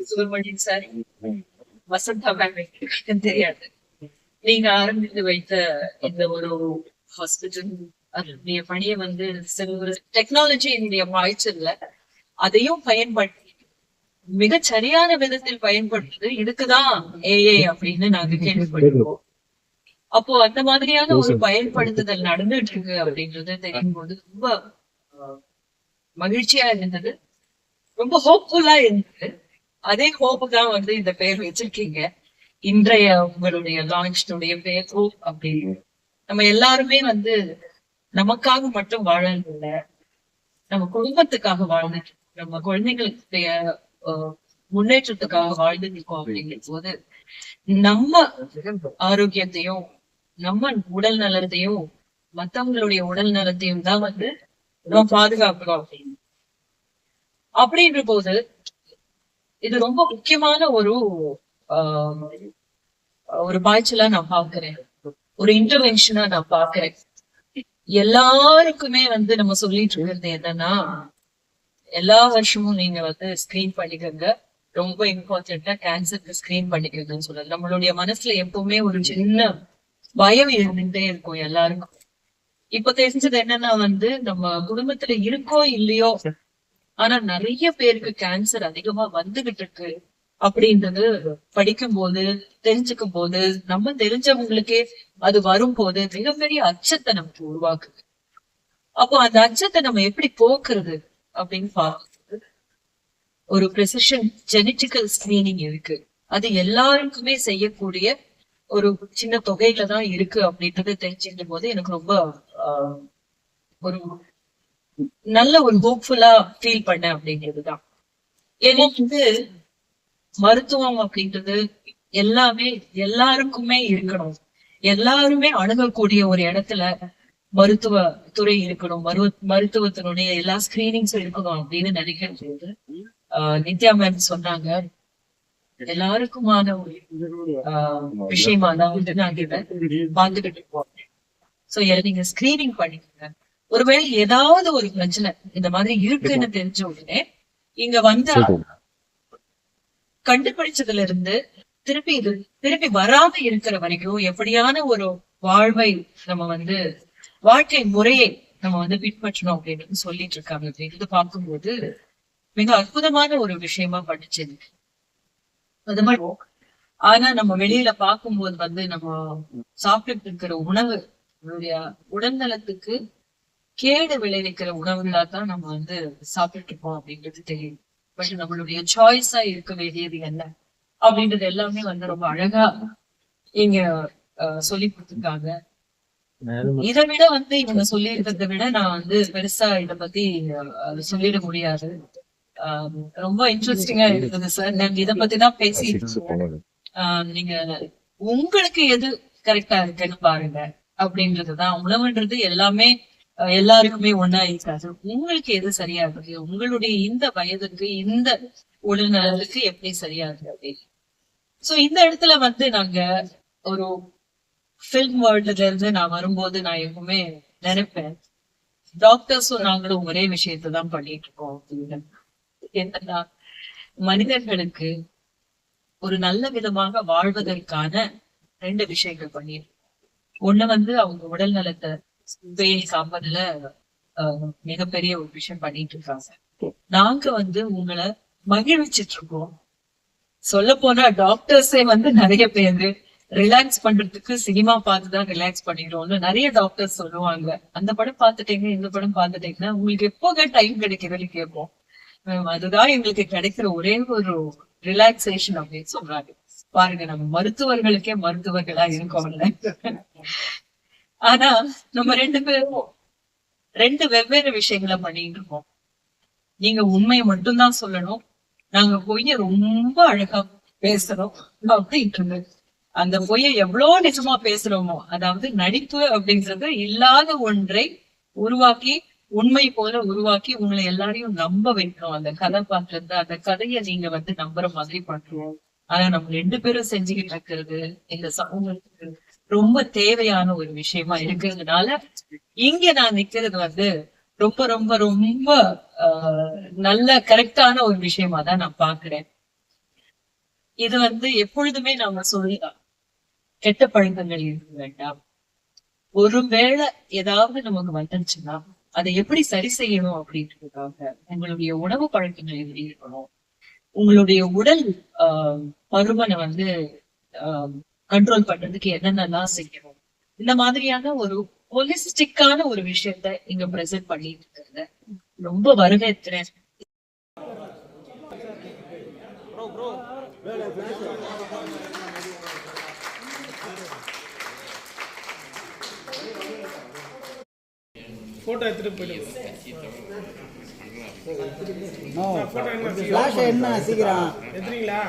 Subramanian sir, Vasantha ma'am தெரியாது. நீங்க ஆரம்பித்து வைத்த இந்த ஒரு ஹாஸ்பிட்டல் அதனுடைய பணியை வந்து ஒரு டெக்னாலஜி என்னுடைய பாய்ச்சல்ல அதையும் பயன்படுத்தி மிக சரியான விதத்தில் பயன்படுத்துது. இதுக்குதான் ஏஏ அப்படின்னு நாங்க கேள்விப்பட்டிருக்கோம். அப்போ அந்த மாதிரியான ஒரு பயன்படுத்துதல் நடந்துட்டு இருக்கு அப்படின்றது தெரியும் போது ரொம்ப மகிழ்ச்சியா இருந்தது, ரொம்ப ஹோப்ஃபுல்லா இருந்தது. அதே ஹோப் தான் வந்து இந்த பெயர் வச்சிருக்கீங்க. இன்றைய உங்களுடைய லான்ச்சுடைய பெயர் ஹோப் அப்படின்னு. நம்ம எல்லாருமே வந்து நமக்காக மட்டும் வாழல, நம்ம குடும்பத்துக்காக வாழ்ந்துட்டு, நம்ம குழந்தைகளுடைய முன்னேற்றத்துக்காக வாழ்ந்துட்டு இருக்கோம் அப்படிங்கிற போது நம்ம ஆரோக்கியத்தையும் நம்ம உடல் நலத்தையும் மத்தவங்களுடைய உடல் நலத்தையும் தான் வந்து நம்ம பாதுகாக்கிறோம் அப்படின்னு. அப்படின்ற போது இது ரொம்ப முக்கியமான ஒரு பாய்ச்சலா நான் பாக்குறேன், ஒரு இன்டர்வென்ஷனா நான் பாக்குறேன். எல்லாருக்குமே வந்து நம்ம சொல்லிட்டு இருக்கிறது என்னன்னா, எல்லா வருஷமும் நீங்க வந்து ஸ்கிரீன் பண்ணிக்கங்க, ரொம்ப இம்பார்ட்டன்டா கேன்சருக்கு ஸ்கிரீன் பண்ணிக்கிறதுன்னு சொல்றது. நம்மளுடைய மனசுல எப்பவுமே ஒரு சின்ன பயம் இருந்துட்டே இருக்கும் எல்லாருக்கும். இப்ப தெரிஞ்சது என்னன்னா வந்து, நம்ம குடும்பத்துல இருக்கோ இல்லையோ, ஆனா நிறைய பேருக்கு கேன்சர் அதிகமா வந்துகிட்டு இருக்கு அப்படின்றது படிக்கும் போது தெரிஞ்சுக்கும் போது, நம்ம தெரிஞ்சவங்களுக்கே அது வரும்போது மிகப்பெரிய அச்சத்தை நமக்கு உருவாக்குது. அப்போ அந்த அச்சத்தை நம்ம எப்படி போக்குறது அப்படின்னு பார்க்குறது, ஒரு ப்ரெசிஷன் ஜெனட்டிக்கல் ஸ்கிரீனிங் இருக்கு. அது எல்லாருக்குமே செய்யக்கூடிய ஒரு சின்ன தொகையில தான் இருக்கு அப்படின்றது தெரிஞ்சுக்கும் போது எனக்கு ரொம்ப ஒரு நல்ல ஒரு ஹோப்ஃபுல்லா ஃபீல் பண்ணேன் அப்படிங்கிறதுதான். ஏன்னா வந்து மருத்துவம் அப்படின்றது எல்லாமே எல்லாருக்குமே இருக்கணும், எல்லாருமே அணுகக்கூடிய ஒரு இடத்துல மருத்துவ துறை இருக்கணும், மருத்துவத்தினுடைய எல்லா ஸ்கிரீனிங்ஸும் இருக்கணும் அப்படின்னு நினைக்கிறது போது நித்யா மேம் சொன்னாங்க, எல்லாருக்குமான ஒரு விஷயமா தான் வந்து நாங்க இதை பார்த்துக்கிட்டு இருக்கோம். சோ நீங்க ஸ்கிரீனிங் பண்ணிக்கோங்க. ஒருவேளை ஏதாவது ஒரு பிரச்சனை இந்த மாதிரி இருக்குன்னு தெரிஞ்ச உடனே இங்க வந்து கண்டுபிடிச்சதுல இருந்து திருப்பி வராம இருக்கிற வரைக்கும் எப்படியான ஒரு வாழ்வை நம்ம வந்து வாழ்க்கை முறையை நம்ம வந்து பின்பற்றணும் அப்படின்னு சொல்லிட்டு இருக்காங்க அப்படின்னு பார்க்கும்போது மிக அற்புதமான ஒரு விஷயமா படிச்சது அது மாதிரி. ஆனா நம்ம வெளியில பார்க்கும்போது வந்து நம்ம சாப்பிட்டு இருக்கிற உணவு நம்மளுடைய உடல் நலத்துக்கு கேடு விளைவிக்கிற உணவுகளா தான் நம்ம வந்து சாப்பிட்டு இருக்கோம் அப்படின்றது தெரியும். பட் நம்மளுடைய சாய்ஸா இருக்க வேண்டியது என்ன அப்படின்றது எல்லாமே வந்து ரொம்ப அழகா இங்க சொல்லி கொடுத்துருக்காங்க. இதை விட வந்து இவங்க சொல்லி இருக்கிறத விட நான் வந்து பெருசா இத பத்தி சொல்லிட முடியாது. ரொம்ப இன்ட்ரெஸ்டிங்கா இருக்குது சார். நாங்க இத பத்தி தான் பேசிட்டு நீங்க உங்களுக்கு எது கரெக்டா இருக்குன்னு பாருங்க அப்படின்றதுதான். உணவுன்றது எல்லாமே எல்லாருக்குமே ஒன்னா இருக்காது. உங்களுக்கு எது சரியா இருக்கு, உங்களுடைய இந்த வயதுக்கு இந்த உடல் நலத்துக்கு எப்படி சரியா இருக்கு அப்படின்னு. சோ இந்த இடத்துல வந்து நாங்க ஒரு ஃபில்ம் வேர்ல்டுல இருந்து நான் வரும்போது நான் எப்பவுமே நினைப்பேன், டாக்டர்ஸும் நாங்களும் ஒரே விஷயத்தான் பண்ணிட்டு இருக்கோம் அப்படின்னு. என்னன்னா, மனிதர்களுக்கு ஒரு நல்ல விதமாக வாழ்வதற்கான 2 விஷயங்கள் பண்ணிருக்கோம். ஒண்ணு வந்து அவங்க உடல் நலத்தை பேணி காப்பதுல மிகப்பெரிய ஒரு விஷயம் பண்ணிட்டு இருக்காங்க. நாங்க வந்து உங்களை மகிழ்விச்சிட்டு இருக்கோம். சொல்ல போனா டாக்டர்ஸே வந்து நிறைய பேரு ரிலாக்ஸ் பண்றதுக்கு சினிமா பார்த்துதான் ரிலாக்ஸ் பண்ணிடுறோம்னு நிறைய டாக்டர்ஸ் சொல்லுவாங்க. அந்த படம் பார்த்துட்டீங்க, இந்த படம் பார்த்துட்டீங்கன்னா உங்களுக்கு எப்போங்க டைம் கிடைக்கிறதுன்னு கேட்போம். அதுதான் எங்களுக்கு கிடைக்கிற ஒரே ஒரு ரிலாக்ஸேஷன் அப்படின்னு சொல்றாங்க. பாருங்க, நம்ம மருத்துவர்களுக்கே மருத்துவர்களா இருக்கோம்ல. ஆனா நம்ம 2 பேரும் 2 வெவ்வேறு விஷயங்களை பண்ணிட்டு இருக்கோம். நீங்க உண்மையை மட்டும்தான் சொல்லணும், நாங்க பொய்ய ரொம்ப அழகா பேசுறோம் அப்படின்ட்டு. அந்த பொய்யை எவ்வளவு நிஜமா பேசுறோமோ, அதாவது நடிப்பு அப்படின்றது இல்லாத ஒன்றை உருவாக்கி உண்மை போல உருவாக்கி உங்களை எல்லாரையும் நம்ப வைக்கணும். அந்த கதாபாத்திரத்தை, அந்த கதையை நீங்க வந்து நம்புற மாதிரி பண்றோம். ஆனா நம்ம 2 பேரும் செஞ்சுக்கிட்டு இருக்கிறது இந்த சமூகத்துக்கு ரொம்ப தேவையான ஒரு விஷயமா இருக்கிறதுனால இங்க நான் நிக்கிறது வந்து ரொம்ப ரொம்ப ரொம்ப நல்ல கரெக்டான ஒரு விஷயமா தான் நான் பாக்குறேன். இது வந்து எப்பொழுதுமே நாம சொல்லலாம், கெட்ட பழக்கங்கள் இருக்க வேண்டாம். ஒருவேளை ஏதாவது நமக்கு வந்துருச்சுன்னா அதை எப்படி சரி செய்யணும் அப்படின்றதுக்காக உங்களுடைய உணவு பழக்கங்கள் எப்படி இருக்கணும், உங்களுடைய உடல் பருமனை வந்து கண்ட்ரோல் பண்றதுக்கு என்னென்னலாம் செய்யணும், இந்த மாதிரியான ஒரு ஹோலிஸ்டிக்கான ஒரு விஷயத்த இங்க பிரசன்ட் பண்ணிட்டு இருக்கிறத ரொம்ப வரவேற்கிறேன். போட்டோ எடுத்துட்டு போயிடுங்க. ஃபிளாஷ் என்ன சீக்கிரம் எடுத்துறீங்களா?